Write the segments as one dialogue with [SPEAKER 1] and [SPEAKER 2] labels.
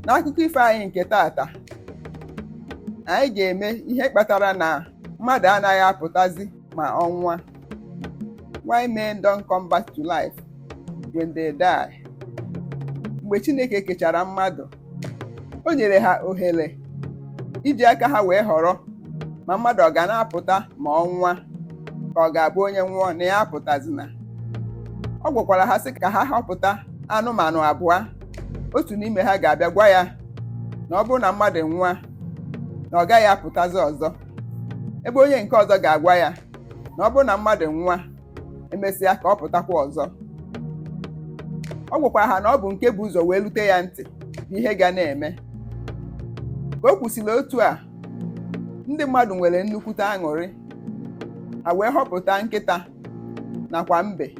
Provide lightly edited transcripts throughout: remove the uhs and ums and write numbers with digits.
[SPEAKER 1] N'akụkọ ifo anyị nke tata, anyị ga-eme ihe kpatara na mmadụ anaghị apụtazi ma ọ nwụọ. Why men don't come back to life when they die? Mgbe Chineke kechara mmadụ, o nyere ha ohere iji aka ha wee họrọ ma mmadụ ọ ga na-apụta ma ọ nwụọ, ka ọ ga-abụ onye nwụọ na ya apụtazina. Ọ gwakwara ha sị ka ha họpụta anụmanụ abụọ, otu n'ime ha ga-abịa gwa ya na ọ bụrụ na mmadụ nwụọ na ọ gaghị apụtazi ọzọ, ebe onye nke ọzọ ga-agwa ya na ọ bụrụ na mmadụ nwụọ emesịa ka ọ pụtakwa ọzọ. Ọ gwakwara ha na ọ bụ nke bụ ụzọ wee lute ya ntị bụ ihe ga na-eme. Ka o kwusịrị otu a, ndị mmadụ nwere nnukwute aṅụrị, ha wee họpụta nkịta nakwa mbe.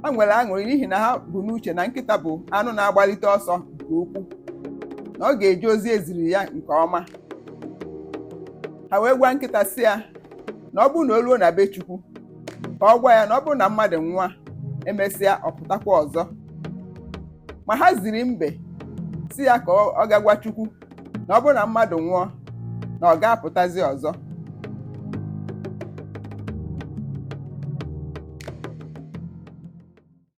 [SPEAKER 1] Ha nwere aṅụrị n'ihi na ha bụ n'uche na nkịta bụ anụ na-agbalite ọsọ nke ukwuu, na ọ ga-eje ozi eziri ya nke ọma. Ha wee gwa nkịta sị ya na ọ bụrụ na o ruo na be Chukwu, ka ọ gwa ya na ọ bụrụ na mmadụ nwụọ emesịa ọ pụtakwa ọzọ. Ma ha ziri mbe si ya ka ọ ga gwa Chukwu na ọ bụrụ na mmadụ nwụọ na ọ ga-apụtazi ọzọ.